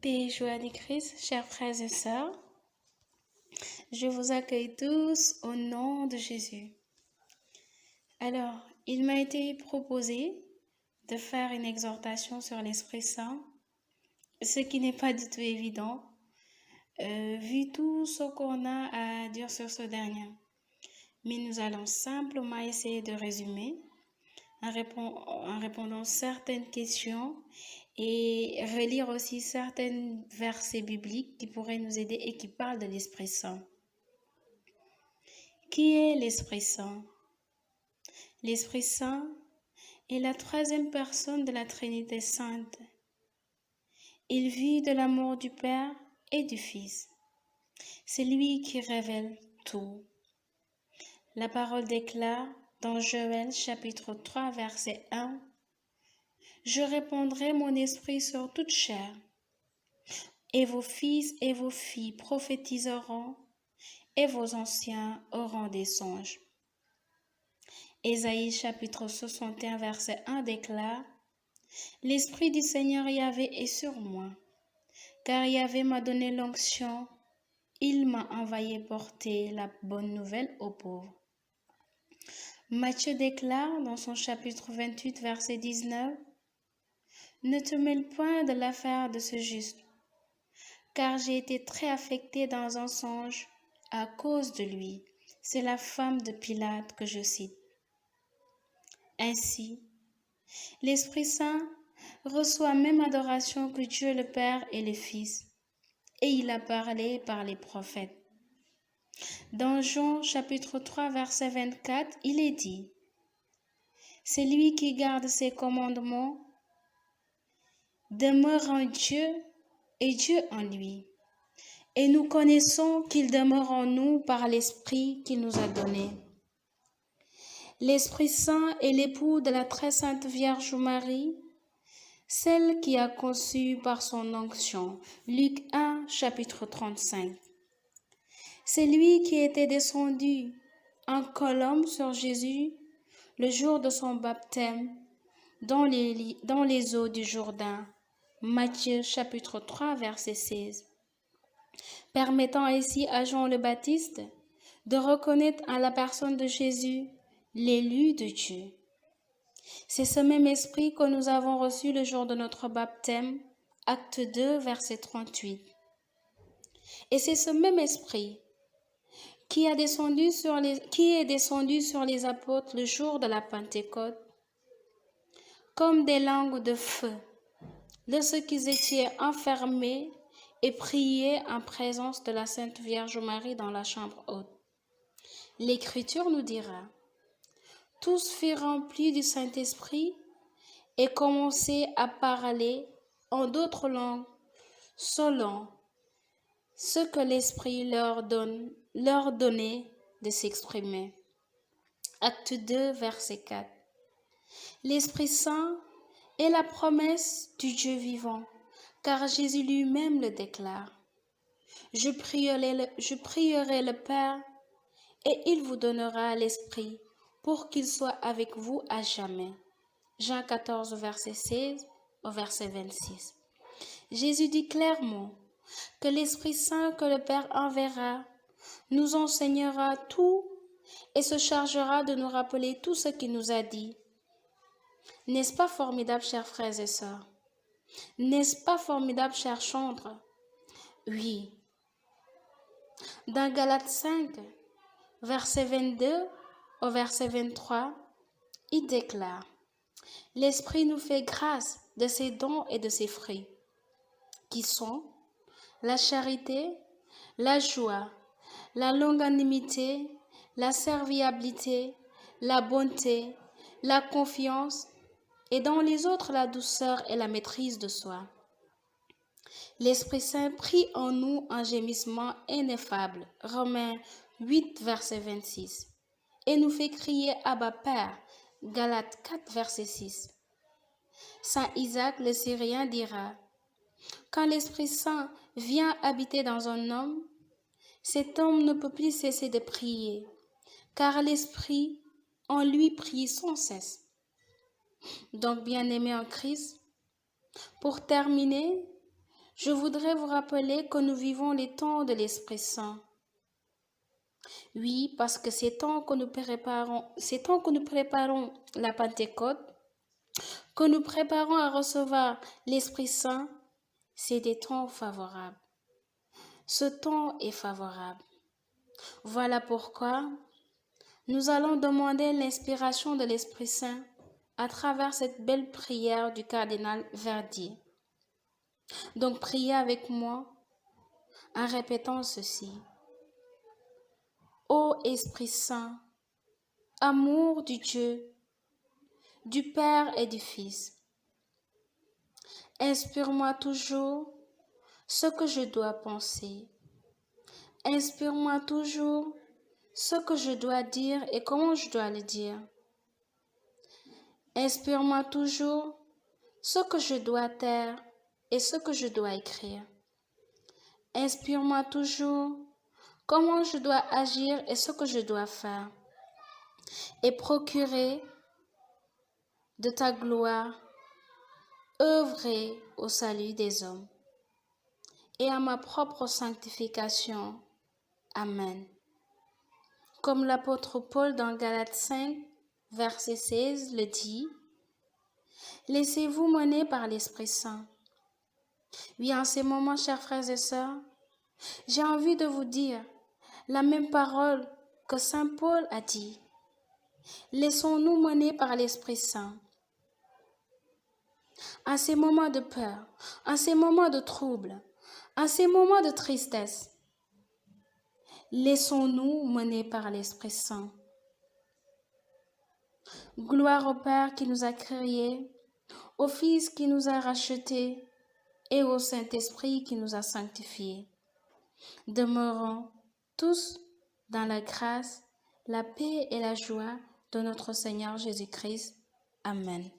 Paix et joie du Christ, chers frères et sœurs, je vous accueille tous au nom de Jésus. Alors, il m'a été proposé de faire une exhortation sur l'Esprit Saint, ce qui n'est pas du tout évident, vu tout ce qu'on a à dire sur ce dernier. Mais nous allons simplement essayer de résumer en répondant certaines questions et relire aussi certains versets bibliques qui pourraient nous aider et qui parlent de l'Esprit Saint. Qui est l'Esprit Saint? L'Esprit Saint est la troisième personne de la Trinité Sainte. Il vit de l'amour du Père et du Fils. C'est lui qui révèle tout. La parole déclare dans Joël chapitre 3 verset 1 « Je répandrai mon esprit sur toute chair, et vos fils et vos filles prophétiseront, et vos anciens auront des songes. » Ésaïe chapitre 61 verset 1 déclare « L'Esprit du Seigneur Yahvé est sur moi, car Yahvé m'a donné l'onction, il m'a envoyé porter la bonne nouvelle aux pauvres. » Matthieu déclare dans son chapitre 28 verset 19 « Ne te mêle point de l'affaire de ce juste, car j'ai été très affecté dans un songe à cause de lui. » C'est la femme de Pilate que je cite. Ainsi, l'Esprit Saint reçoit même adoration que Dieu le Père et le Fils, et il a parlé par les prophètes. Dans Jean chapitre 3 verset 24, il est dit « C'est lui qui garde ses commandements, demeure en Dieu et Dieu en lui. Et nous connaissons qu'il demeure en nous par l'Esprit qu'il nous a donné. » L'Esprit Saint est l'époux de la très sainte Vierge Marie, celle qui a conçu par son onction. Luc 1, chapitre 35. C'est lui qui était descendu en colombe sur Jésus le jour de son baptême dans les eaux du Jourdain. Matthieu chapitre 3, verset 16. Permettant ainsi à Jean le Baptiste de reconnaître en la personne de Jésus l'élu de Dieu. C'est ce même esprit que nous avons reçu le jour de notre baptême, acte 2, verset 38. Et c'est ce même esprit qui est descendu sur les apôtres le jour de la Pentecôte, comme des langues de feu, lorsqu'ils étaient enfermés et priaient en présence de la Sainte Vierge Marie dans la chambre haute. L'Écriture nous dira « Tous furent remplis du Saint-Esprit et commençaient à parler en d'autres langues, selon ce que l'Esprit leur donnait de s'exprimer. » Acte 2, verset 4. L'Esprit Saint est la promesse du Dieu vivant, car Jésus lui-même le déclare. Je prierai le Père, et il vous donnera l'Esprit pour qu'il soit avec vous à jamais. Jean 14, verset 16 au verset 26. Jésus dit clairement que l'Esprit Saint que le Père enverra nous enseignera tout et se chargera de nous rappeler tout ce qu'il nous a dit. N'est-ce pas formidable, chers frères et sœurs? N'est-ce pas formidable, chers chantres? Oui. Dans Galates 5, verset 22 au verset 23, il déclare « L'Esprit nous fait grâce de ses dons et de ses fruits, qui sont la charité, la joie, la longanimité, la serviabilité, la bonté, la confiance, et dans les autres la douceur et la maîtrise de soi. » L'Esprit Saint prie en nous un gémissement ineffable, Romains 8, verset 26, et nous fait crier Abba Père, Galates 4, verset 6. Saint Isaac le Syrien dira « Quand l'Esprit Saint vient habiter dans un homme, cet homme ne peut plus cesser de prier, car l'Esprit en lui prie sans cesse. » Donc, bien-aimés en Christ, pour terminer, Je voudrais vous rappeler que nous vivons les temps de l'Esprit Saint. Oui, parce que ces temps que nous préparons la Pentecôte, que nous préparons à recevoir l'Esprit Saint, c'est des temps favorables. Ce temps est favorable. Voilà pourquoi nous allons demander l'inspiration de l'Esprit Saint à travers cette belle prière du cardinal Verdier. Donc priez avec moi en répétant ceci. Ô Esprit Saint, amour du Dieu, du Père et du Fils, inspire-moi toujours ce que je dois penser. Inspire-moi toujours ce que je dois dire et comment je dois le dire. Inspire-moi toujours ce que je dois taire et ce que je dois écrire. Inspire-moi toujours comment je dois agir et ce que je dois faire. Et procurer de ta gloire, œuvrer au salut des hommes et à ma propre sanctification. Amen. Comme l'apôtre Paul dans Galates 5, verset 16 le dit, laissez-vous mener par l'Esprit Saint. Oui, en ces moments, chers frères et sœurs, j'ai envie de vous dire la même parole que Saint Paul a dit. Laissons-nous mener par l'Esprit Saint. En ces moments de peur, en ces moments de trouble, en ces moments de tristesse, laissons-nous mener par l'Esprit Saint. Gloire au Père qui nous a créés, au Fils qui nous a rachetés et au Saint-Esprit qui nous a sanctifiés. Demeurons tous dans la grâce, la paix et la joie de notre Seigneur Jésus-Christ. Amen.